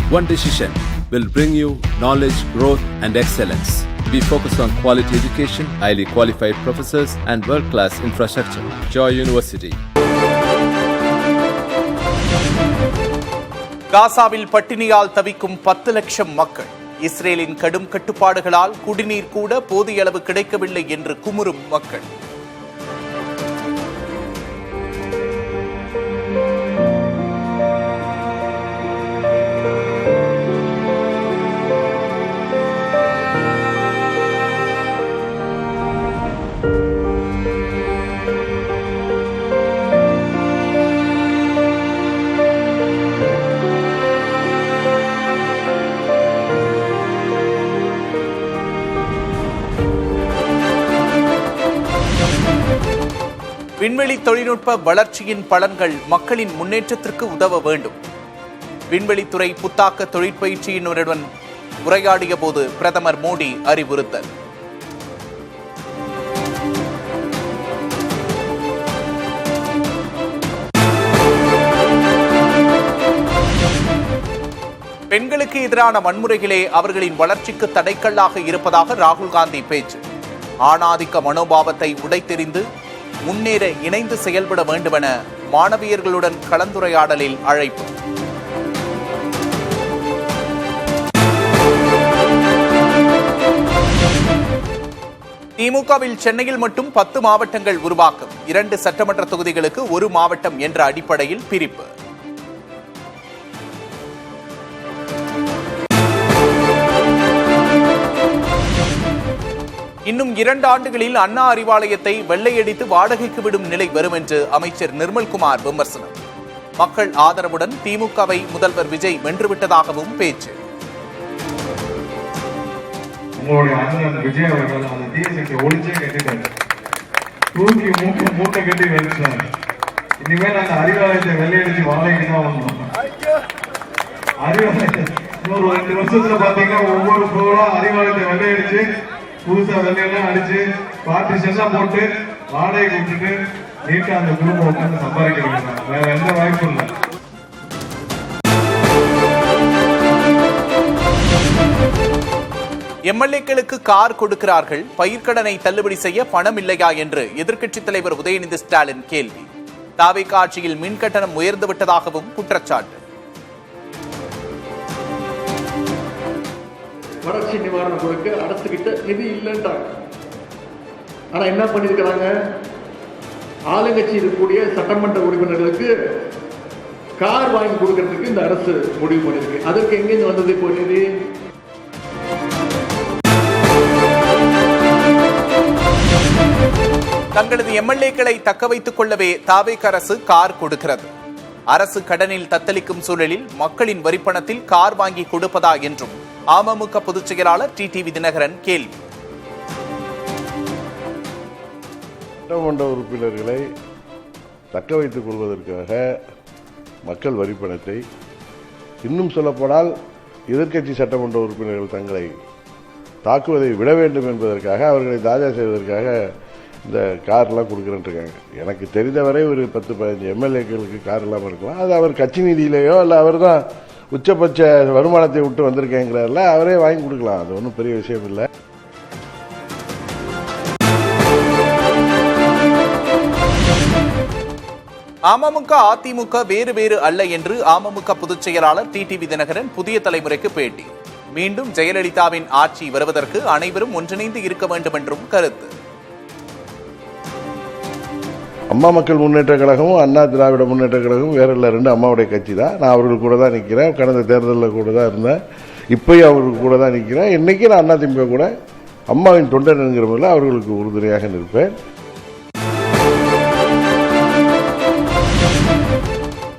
One decision will bring you knowledge, growth, and excellence. We focus on quality education, highly qualified professors, and world-class infrastructure. Joy University. காசாவில் பட்டினியால் தவிக்கும் 10 லட்சம் மக்கள். இஸ்ரேலின் கடும் கட்டுப்பாடுகளால் குடிநீர் கூட போதிய அளவு கிடைக்கவில்லை என்று குமுறும் மக்கள். விண்வெளி தொழில்நுட்ப வளர்ச்சியின் பலன்கள் மக்களின் முன்னேற்றத்திற்கு உதவ வேண்டும். விண்வெளித்துறை புத்தாக்க தொழிற்பயிற்சியினருடன் உரையாடிய போது பிரதமர் மோடி அறிவுறுத்தல். பெண்களுக்கு எதிரான வன்முறைகளே அவர்களின் வளர்ச்சிக்கு தடைக்கல்லாக இருப்பதாக ராகுல் காந்தி பேச்சு. ஆணாதிக்க மனோபாவத்தை உடைத்தெறிந்து முன்னேற இணைந்து செயல்பட வேண்டுமென மாணவியர்களுடன் கலந்துரையாடலில் அழைப்பு. திமுகவில் சென்னையில் மட்டும் 10 மாவட்டங்கள் உருவாக்கம். 2 சட்டமன்ற தொகுதிகளுக்கு 1 மாவட்டம் என்ற அடிப்படையில் பிரிப்பு. இன்னும் 2 ஆண்டுகளில் அண்ணா அறிவாலயத்தை வெள்ளையடித்து வாடகைக்கு விடும் நிலை வரும் என்று அமைச்சர் நிர்மல்குமார் விமர்சனம். மக்கள் ஆதரவுடன் திமுகவை முதல்வர் விஜய் வென்றுவிட்டதாகவும் பேச்சு. விஜய் அவர்கள் அந்த தீயசக்தியை ஒழிச்சே கட்டிட்டாரு, தூக்கி மூட்டை கட்டி வெளிச்சாரு. இனிமேல் அந்த அறிவாலயத்தை வெள்ளையடிச்சு வாடகைக்கு தான் வரணும். அறிவாலயத்தை இன்னொரு 2 வருஷத்துல பாத்தீங்கன்னா ஒவ்வொரு பொருளும் அறிவாலயத்தை வெள்ளையடிச்சு புதுசா வெள்ளையெல்லாம் அடிச்சு பார்ட்டிஷன்லாம் போட்டு வாடகை விட்டுட்டு நீட்டா அந்த குடும்பம் உட்காந்து சம்பாதிக்கிறாங்க. வேற எந்த வாய்ப்பும் இல்லை. எம்எல்ஏக்களுக்கு கார் கொடுக்கிறார்கள், பயிர்க்கடனை தள்ளுபடி செய்ய பணம் இல்லையா என்று எதிர்க்கட்சித் தலைவர் உதயநிதி ஸ்டாலின் கேள்வி. தாவேக ஆட்சியில் மின் கட்டணம் உயர்ந்து விட்டதாகவும் குற்றச்சாட்டு. வறட்சி நிவாரணம் கொடுக்க அரசுகிட்ட நிதி இல்லைன்றாங்க. ஆனா என்ன பண்ணிருக்கிறாங்க, ஆளுங்கட்சி இருக்கக்கூடிய சட்டமன்ற உறுப்பினர்களுக்கு கார் வாங்கி கொடுக்கறதுக்கு இந்த அரசு முடிவு பண்ணிருக்கு. அதற்கு எங்கிருந்து வந்தது இப்போ நிதி? தங்களது எம்எல்ஏக்களை தக்க வைத்துக் கொள்ளவே தாவேக அரசு கார் கொடுக்கிறது. அரசு கடனில் தத்தளிக்கும் சூழலில் மக்களின் வரிப்பணத்தில் கார் வாங்கி கொடுப்பதா என்றும் அமமுக பொதுச் செயலாளர் டிடிவி தினகரன் கேள்வி. சட்டமன்ற உறுப்பினர்களை தக்க வைத்துக் கொள்வதற்காக மக்கள் வரிப்பணத்தை, இன்னும் சொல்லப்போனால் எதிர்க்கட்சி சட்டமன்ற உறுப்பினர்கள் தங்களை தாக்குவதை விட வேண்டும் என்பதற்காக, அவர்களை தாஜா செய்வதற்காக இந்த கார்லாம் கொடுக்குறேன்ருக்காங்க. எனக்கு தெரிந்தவரை ஒரு 10-15 எம்எல்ஏக்களுக்கு கார் இல்லாமல் இருக்கலாம். அது அவர் கட்சி நிதியிலேயோ இல்லை அவர் தான் உச்சபட்ச வருமானத்தை விட்டு வந்திருக்கேங்கிறதுல அவரே வாங்கி கொடுக்கலாம். அது ஒன்றும் பெரிய விஷயம் இல்லை. அமமுக அதிமுக வேறு வேறு அல்ல என்று அமமுக பொதுச் செயலாளர் டிடிவி தினகரன் புதிய தலைமுறைக்கு பேட்டி. மீண்டும் ஜெயலலிதாவின் ஆட்சி வருவதற்கு அனைவரும் ஒன்றிணைந்து இருக்க வேண்டும் என்றும் கருத்து. அம்மா மக்கள் முன்னேற்ற கழகமும் அண்ணா திராவிட முன்னேற்ற கழகமும் வேற இல்லை, 2 அம்மாவுடைய கட்சி தான். நான் அவர்கள் கூட தான் நிற்கிறேன். கடந்த தேர்தலில் கூட தான் இருந்தேன், இப்பயும் அவர்கள் கூட தான் நிற்கிறேன். இன்னைக்கு நான் அதிமுக கூட அம்மாவின் தொண்டன் என்கிற முறையில் அவர்களுக்கு உறுதுணையாக நிற்பேன்.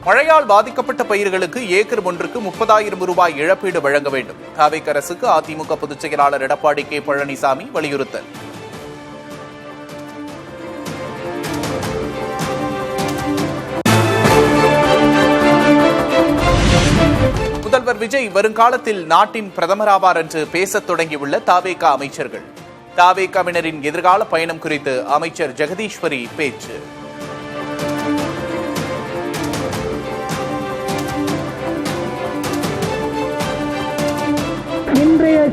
மழையால் பாதிக்கப்பட்ட பயிர்களுக்கு ஏக்கர் ஒன்றுக்கு 30,000 ரூபாய் இழப்பீடு வழங்க வேண்டும். தாவேக அரசுக்கு அதிமுக பொதுச் செயலாளர் எடப்பாடி கே பழனிசாமி வலியுறுத்தல். முதல்வர் விஜய் வருங்காலத்தில் நாட்டின் பிரதமராவார் என்று பேசத் தொடங்கியுள்ள தாவேக அமைச்சர்கள். தாவேகவினரின் எதிர்கால பயணம் குறித்து அமைச்சர் ஜெகதீஸ்வரி பேச்சு.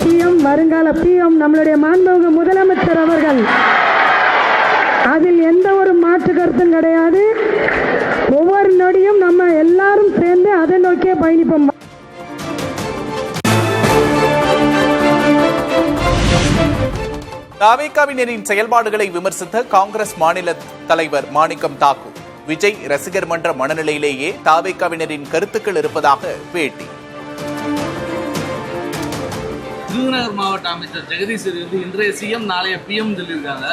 சிஎம் வருங்கால பிஎம் நம்மளுடைய மாண்புமிகு முதலமைச்சர் அவர்கள். அதில் எந்த ஒரு மாற்று கருத்தும் கிடையாது. ஒவ்வொரு நொடியும் நம்ம எல்லாரும் சேர்ந்து அதை நோக்கியே பயணிப்போம். தாவேகாவினரின் செயல்பாடுகளை விமர்சித்த காங்கிரஸ் மாநில தலைவர் மாணிக்கம் தாக்கூர், விஜய் ரசிகர் மன்ற மனநிலையிலேயே தாவேகாவினரின் கருத்துக்கள் இருப்பதாக பேட்டி. விருதுநகர் மாவட்ட அமைச்சர் ஜெகதீஷ் வந்து இன்றைய சிஎம் நாளைய பிஎம் சொல்லியிருக்காங்க.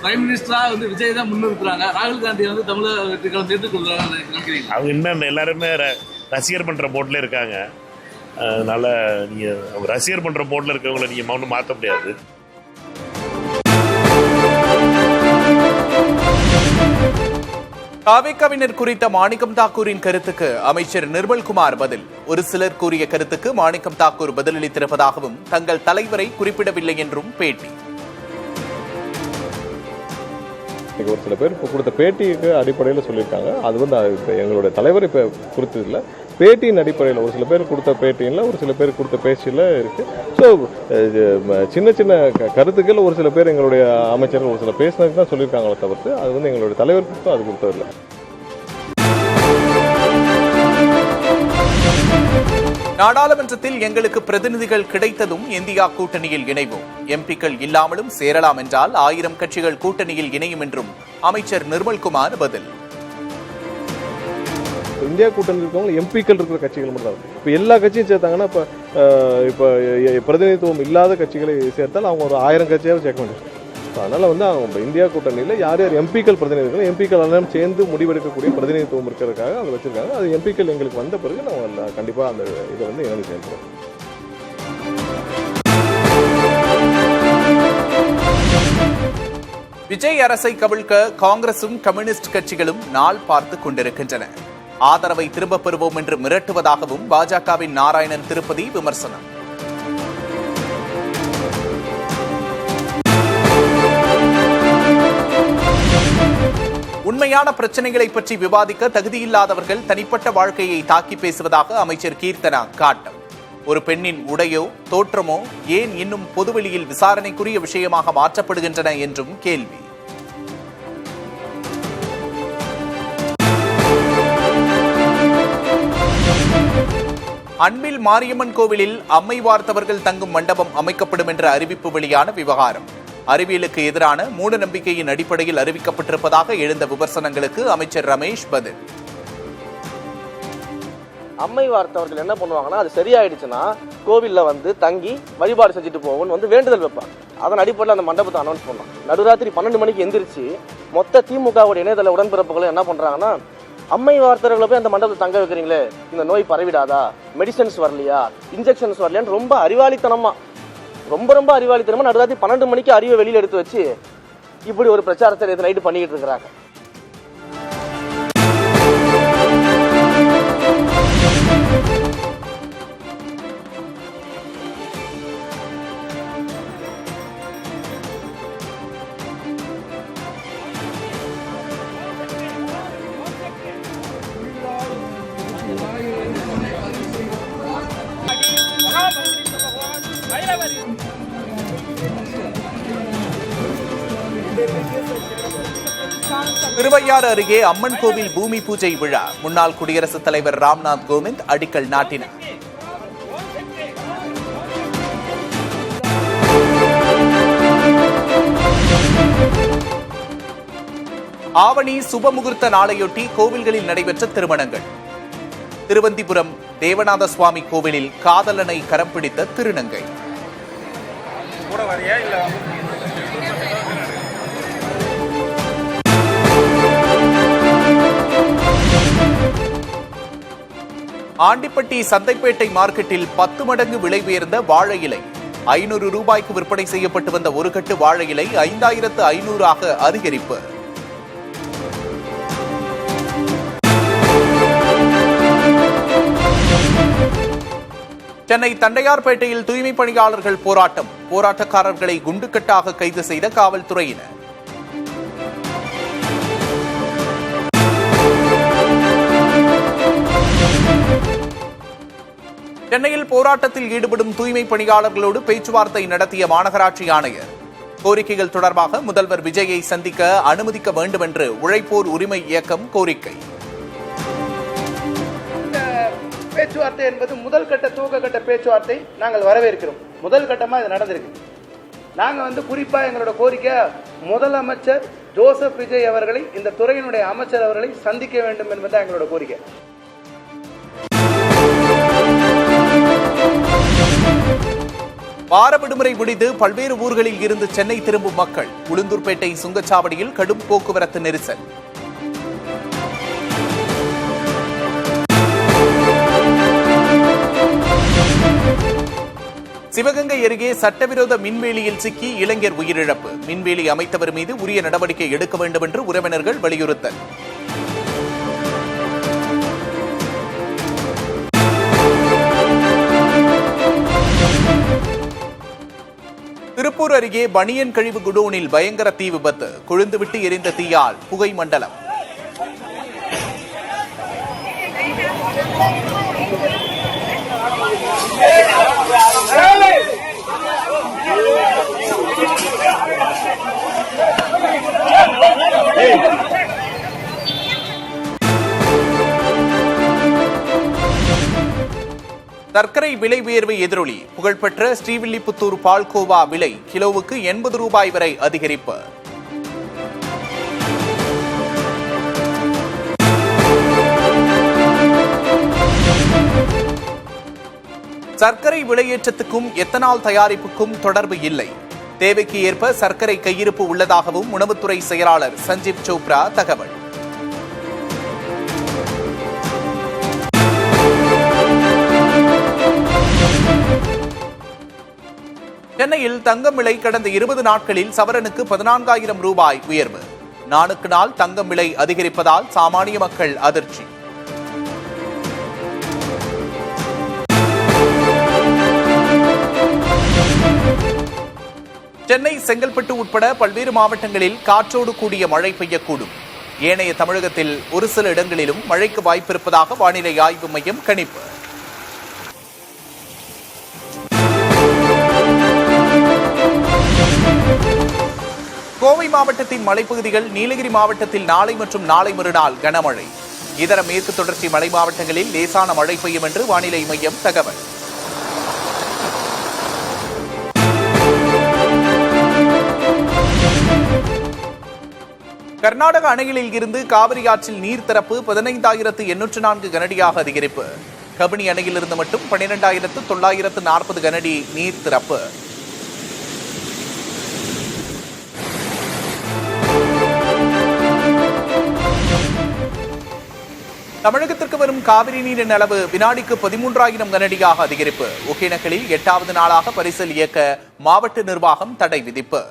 பிரைம் மினிஸ்டரா வந்து விஜய் தான் முன்னிறுத்துறாங்க. ராகுல் காந்தி வந்து தமிழக வெற்றி கழகம் ஏற்றுக்கொள்றாங்க நினைக்கிறீங்க? அவங்க இன்னும் எல்லாருமே ரசிகர் பண்ற போர்ட்ல இருக்காங்க. அதனால நீங்க ரசிகர் பண்ற போர்ட்ல இருக்கவங்களை நீங்க ஒன்றும் மாற்ற முடியாது. தாவேகாவினர் குறித்த மாணிக்கம் தாக்கூரின் கருத்துக்கு அமைச்சர் நிர்மல்குமார் பதில். ஒரு சிலர் கூறிய கருத்துக்கு மாணிக்கம் தாக்கூர் பதிலளித்திருப்பதாகவும் தங்கள் தலைவரை குறிப்பிடவில்லை என்றும் பேட்டி. ஒரு சில பேர் கொடுத்த பேட்டிக்கு அடிப்படையில் சொல்லியிருக்காங்க. அது வந்து எங்களுடைய தலைவர் இப்போ குறித்ததில்லை. பேட்டியின் அடிப்படையில் ஒரு சில பேர் கொடுத்த பேட்டியில் ஒரு சில பேர் கொடுத்த பேச்சில் இருக்கு. ஸோ சின்ன சின்ன கருத்துக்கள் ஒரு சில பேர் எங்களுடைய அமைச்சர்கள் ஒரு சில பேசினதுக்கு தான் சொல்லியிருக்காங்களே தவிர்த்து அது வந்து எங்களுடைய தலைவருக்கு அது கொடுத்ததில்லை. நாடாளுமன்றத்தில் எங்களுக்கு பிரதிநிதிகள் கிடைத்ததும் இந்தியா கூட்டணியில் இணைவோம். எம்பிக்கள் இல்லாமலும் சேரலாம் என்றால் 1000 கட்சிகள் கூட்டணியில் இணையும் என்றும் அமைச்சர் நிர்மல்குமார் பதில். இந்தியா கூட்டணி இருக்கவங்க எம்பிக்கள் இருக்கிற கட்சிகள் மட்டும் தான். இப்போ எல்லா கட்சியும் சேர்த்தாங்கன்னா இப்போ பிரதிநிதித்துவம் இல்லாத கட்சிகளை சேர்த்தால் அவங்க ஒரு 1000 கட்சியாவது சேர்க்க வேண்டியது. அதனால வந்து அவங்க இந்தியா கூட்டணியில் யார் யார் எம்பிக்கள் பிரதிநிதிகள் எம்பிக்கள் எல்லாம் சேர்ந்து முடிவெடுக்கக்கூடிய பிரதிநிதித்துவம் இருக்கிறதுக்காக அதை வச்சிருக்காங்க. அது எம்பிக்கள் எங்களுக்கு வந்த பிறகு நம்ம கண்டிப்பாக அந்த இதை வந்து இணைந்து செயல்படுறோம். விஜய் அரசை கவிழ்க்க காங்கிரசும் கம்யூனிஸ்ட் கட்சிகளும் நாள் பார்த்து கொண்டிருக்கின்றன. ஆதரவை திரும்பப் பெறுவோம் என்று மிரட்டுவதாகவும் பாஜகவின் நாராயணன் திருப்பதி விமர்சனம். உண்மையான பிரச்சனைகளை பற்றி விவாதிக்க தகுதியில்லாதவர்கள் தனிப்பட்ட வாழ்க்கையை தாக்கி பேசுவதாக அமைச்சர் கீர்த்தனா காட்டம். ஒரு பெண்ணின் உடையோ தோற்றமோ ஏன் இன்னும் பொதுவெளியில் விசாரணைக்குரிய விஷயமாக மாற்றப்படுகின்றன என்றும் கேள்வி. அன்பில் மாரியம்மன் கோவிலில் அம்மை வார்த்தவர்கள் தங்கும் மண்டபம் அமைக்கப்படும் என்ற அறிவிப்பு வெளியான விவகாரம். அறிவியலுக்கு எதிரான மூட நம்பிக்கையின் அடிப்படையில் அறிவிக்கப்பட்டிருப்பதாக எழுந்த விமர்சனங்களுக்கு அமைச்சர் ரமேஷ் பதில். அம்மை வார்த்தவர்கள் என்ன பண்ணுவாங்கன்னா, அது சரியாயிடுச்சுன்னா கோவில்ல வந்து தங்கி வழிபாடு செஞ்சுட்டு போவோம்னு வந்து வேண்டுதல் வைப்பாங்க. அதன் அடிப்படையில் அந்த மண்டபத்தை அனௌன்ஸ் பண்ணோம். நடுராத்திரி 12 மணிக்கு எந்திரிச்சு மொத்த திமுகவுடைய இணையதள உடன்பிறப்புகளை என்ன பண்றாங்கன்னா, அம்மை வார்த்தவர்களை போய் அந்த மண்டபத்தை தங்க வைக்கிறீங்களே, இந்த நோய் பரவிடாதா, மெடிசன்ஸ் வரலையா, இன்ஜெக்ஷன்ஸ் வரலையான்னு ரொம்ப அறிவாளித்தனமா நடுராத்திரி 12 மணிக்கு அறிவை வெளியில் எடுத்து வச்சு இப்படி ஒரு பிரச்சாரத்தை நேற்று நைட்டு பண்ணிக்கிட்டு இருக்கிறாங்க. திருவையாறு அருகே அம்மன் கோவில் பூமி பூஜை விழா. முன்னாள் குடியரசுத் தலைவர் ராம்நாத் கோவிந்த் அடிக்கல் நாட்டினார். ஆவணி சுபமுகூர்த்த நாளையொட்டி கோவில்களில் நடைபெற்ற திருமணங்கள். திருவந்திபுரம் தேவநாத சுவாமி கோவிலில் காதலனை கரம் பிடித்த திருநங்கை. ஆண்டிப்பட்டி சந்தைப்பேட்டை மார்க்கெட்டில் 10 மடங்கு விலை உயர்ந்த வாழை இலை. 500 ரூபாய்க்கு விற்பனை செய்யப்பட்டு வந்த ஒரு கட்டு வாழை இலை 5500 அதிகரிப்பு. சென்னை தண்டையார்பேட்டையில் தூய்மை பணியாளர்கள் போராட்டம். போராட்டக்காரர்களை குண்டுக்கட்டாக கைது செய்த காவல்துறையினர். சென்னையில் போராட்டத்தில் ஈடுபடும் தூய்மை பணியாளர்களோடு பேச்சுவார்த்தை நடத்திய மாநகராட்சி ஆணையர். கோரிக்கைகள் தொடர்பாக முதல்வர் விஜயை சந்திக்க அனுமதிக்க வேண்டும் என்று உழைப்போர் உரிமை இயக்கம் கோரிக்கை. பேச்சுவார்த்தை என்பது முதல் கட்ட துவக்க கட்ட பேச்சுவார்த்தை நாங்கள் வரவேற்கிறோம். முதல் கட்டமாக இது நடந்திருக்கு. நாங்கள் குறிப்பாக எங்களோட கோரிக்கை முதலமைச்சர் ஜோசப் விஜய் அவர்களை, இந்த துறையினுடைய அமைச்சர் அவர்களை சந்திக்க வேண்டும் என்பது எங்களோட கோரிக்கை. வார விடுமுறை முடிந்து பல்வேறு ஊர்களில் இருந்து சென்னை திரும்பும் மக்கள். உளுந்தூர்பேட்டை சுங்கச்சாவடியில் கடும் போக்குவரத்து நெரிசல். சிவகங்கை அருகே சட்டவிரோத மின்வேலியில் சிக்கி இளைஞர் உயிரிழப்பு. மின்வேலி அமைத்தவர் மீது உரிய நடவடிக்கை எடுக்க வேண்டும் என்று உறவினர்கள் வலியுறுத்தல். திருப்பூர் அருகே பனியன் கழிவு குடோனில் பயங்கர தீ விபத்து. கொழுந்துவிட்டு எரிந்த தீயால் புகை மண்டலம். சர்க்கரை விலை உயர்வை எதிரொலி புகழ்பெற்ற ஸ்ரீவில்லிபுத்தூர் பால்கோவா விலை கிலோவுக்கு 80 ரூபாய் வரை அதிகரிப்பு. சர்க்கரை விலையேற்றத்துக்கும் எத்தனால் தயாரிப்புக்கும் தொடர்பு இல்லை. தேவைக்கு ஏற்ப சர்க்கரை கையிருப்பு உள்ளதாகவும் உணவுத்துறை செயலாளர் சஞ்சீவ் சோப்ரா தகவல். சென்னையில் தங்கம் விலை கடந்த 20 நாட்களில் சவரனுக்கு 14,000 ரூபாய் உயர்வு. நாளுக்கு நாள் தங்கம் விலை அதிகரிப்பதால் சாமானிய மக்கள் அதிர்ச்சி. சென்னை, செங்கல்பட்டு உட்பட பல்வேறு மாவட்டங்களில் காற்றோடு கூடிய மழை பெய்யக்கூடும். ஏனைய தமிழகத்தில் ஒரு சில இடங்களிலும் மழைக்கு வாய்ப்பிருப்பதாக வானிலை ஆய்வு மையம் கணிப்பு. கோவை மாவட்டத்தின் மலைப்பகுதிகள், நீலகிரி மாவட்டத்தில் நாளை மற்றும் நாளை மறுநாள் கனமழை. இதர மேற்கு தொடர்ச்சி மலை மாவட்டங்களில் லேசான மழை பெய்யும் என்று வானிலை மையம் தகவல். கர்நாடக அணைகளில் இருந்து காவிரி ஆற்றில் நீர் திறப்பு 15,804 கனடியாக அதிகரிப்பு. கபினி அணையிலிருந்து மட்டும் 12,940 கனடி நீர் திறப்பு. தமிழகத்திற்கு வரும் காவிரி நீரின் அளவு வினாடிக்கு 13,000 கனடியாக அதிகரிப்பு. ஒகேனக்கலில் 8வது நாளாக பரிசல் இயக்க மாவட்ட நிர்வாகம் தடை விதிப்பு.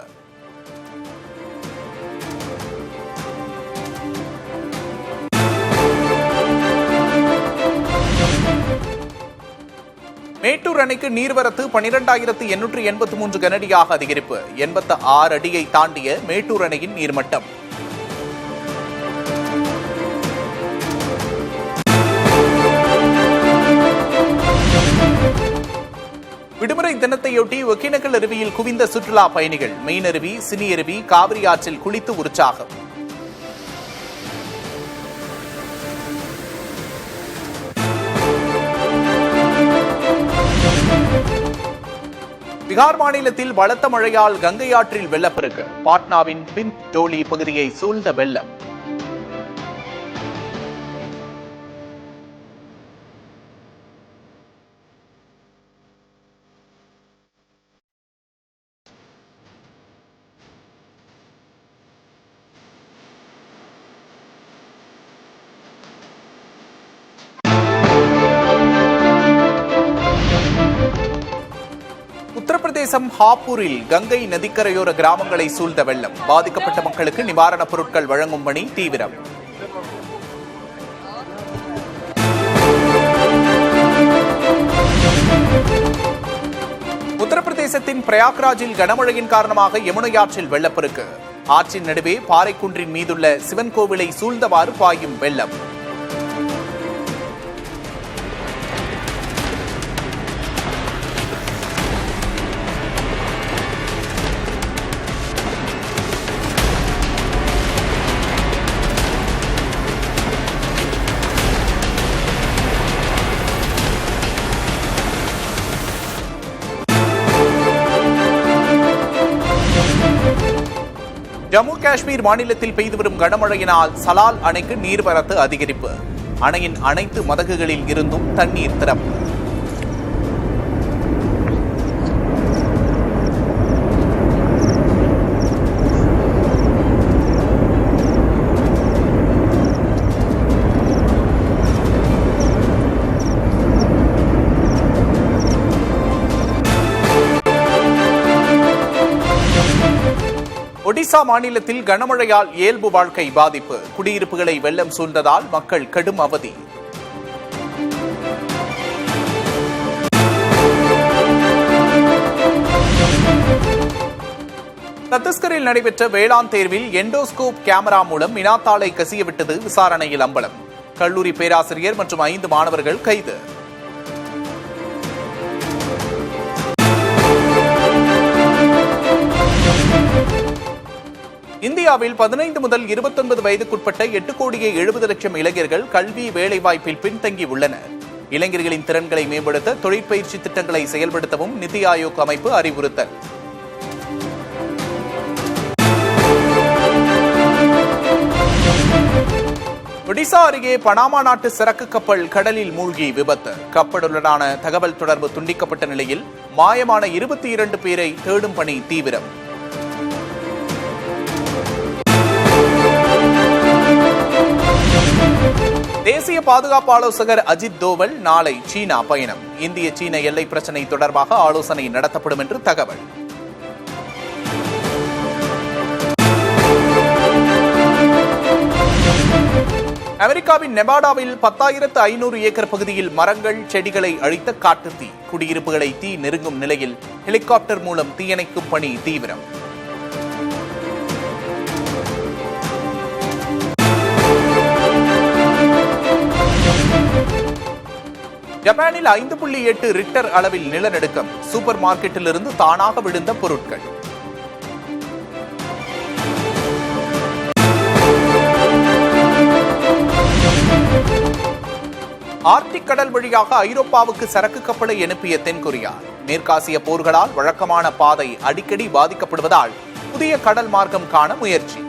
மேட்டூர் அணைக்கு நீர்வரத்து 12,883 கனடியாக அதிகரிப்பு. 86 அடியை தாண்டிய மேட்டூர் அணையின் நீர்மட்டம். விடுமுறை தினத்தையொட்டி ஒகேனக்கல் அருவியில் குவிந்த சுற்றுலா பயணிகள். மெயின் அருவி, சினி அருவி, காவிரி ஆற்றில் குளித்து உற்சாகம். பீகார் மாநிலத்தில் பலத்த மழையால் கங்கை ஆற்றில் வெள்ளப்பெருக்கு. பாட்னாவின் பின் டோலி பகுதியை சூழ்ந்த வெள்ளம். உத்தரப்பிரதேசம் ஹாப்பூரில் கங்கை நதிக்கரையோர கிராமங்களை சூழ்ந்த வெள்ளம். பாதிக்கப்பட்ட மக்களுக்கு நிவாரணப் பொருட்கள் வழங்கும் பணி தீவிரம். உத்தரப்பிரதேசத்தின் பிரயாக்ராஜில் கனமழையின் காரணமாக யமுனை ஆற்றில் வெள்ளப்பெருக்கு. ஆற்றின் நடுவே பாறைக்குன்றின் மீதுள்ள சிவன் கோவிலை சூழ்ந்தவாறு பாயும் வெள்ளம். ஜம்மு காஷ்மீர் மாநிலத்தில் பெய்து வரும் கனமழையினால் சலால் அணைக்கு நீர்வரத்து அதிகரிப்பு. அணையின் அனைத்து மதகுகளில் இருந்தும் தண்ணீர் திறப்பு. ஒடிசா மாநிலத்தில் கனமழையால் இயல்பு வாழ்க்கை பாதிப்பு. குடியிருப்புகளை வெள்ளம் சூழ்ந்ததால் மக்கள் கடும் அவதி. சத்தீஸ்கரில் நடைபெற்ற வேளாண் தேர்வில் எண்டோஸ்கோப் கேமரா மூலம் வினாத்தாளை கசியவிட்டது விசாரணையில் அம்பலம். கல்லூரி பேராசிரியர் மற்றும் 5 மாணவர்கள் கைது. இந்தியாவில் 15 முதல் 29 வயதுக்குட்பட்ட 8,70,00,000 இளைஞர்கள் கல்வி வேலைவாய்ப்பில் பின்தங்கி உள்ளனர். இளைஞர்களின் திறன்களை மேம்படுத்த தொழிற்பயிற்சி திட்டங்களை செயல்படுத்தவும் நிதி ஆயோக் அமைப்பு அறிவுறுத்தல். ஒடிசா அருகே பனாமா நாட்டு சரக்கு கப்பல் கடலில் மூழ்கி விபத்து. கப்பலுடனான தகவல் தொடர்பு துண்டிக்கப்பட்ட நிலையில் மாயமான 22 பேரை தேடும் பணி தீவிரம். தேசிய பாதுகாப்பு ஆலோசகர் அஜித் தோவல் நாளை சீனா பயணம். இந்திய சீன எல்லை பிரச்சினை தொடர்பாக ஆலோசனை நடத்தப்படும் என்று தகவல். அமெரிக்காவின் நெவாடாவில் 10,500 ஏக்கர் பகுதியில் மரங்கள் செடிகளை அழித்த காட்டுத்தீ. குடியிருப்புகளை தீ நெருங்கும் நிலையில் ஹெலிகாப்டர் மூலம் தீயணைக்கும் பணி தீவிரம். ஜப்பானில் 5.8 ரிக்டர் அளவில் நிலநடுக்கம். சூப்பர் மார்க்கெட்டிலிருந்து தானாக விழுந்த பொருட்கள். ஆர்டிக் கடல் வழியாக ஐரோப்பாவுக்கு சரக்கு கப்பலை அனுப்பிய தென்கொரியா. மேற்காசிய போர்களால் வழக்கமான பாதை அடிக்கடி பாதிக்கப்படுவதால் புதிய கடல் மார்க்கம் காண முயற்சி.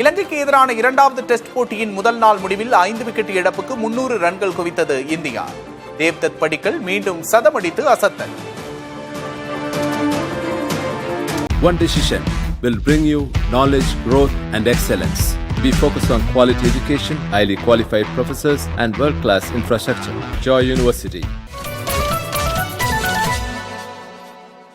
இலங்கைக்கு எதிரான 2வது டெஸ்ட் போட்டியின் முதல் நாள் முடிவில் 5 விக்கெட் இழப்புக்கு 300 ரன்கள் குவித்தது இந்தியா. தேவ்தத் படிக்கல் மீண்டும் சதமடித்து அசத்தல். One decision will bring you knowledge, growth and excellence. We focus on quality education, highly qualified professors and world-class infrastructure. Joy University.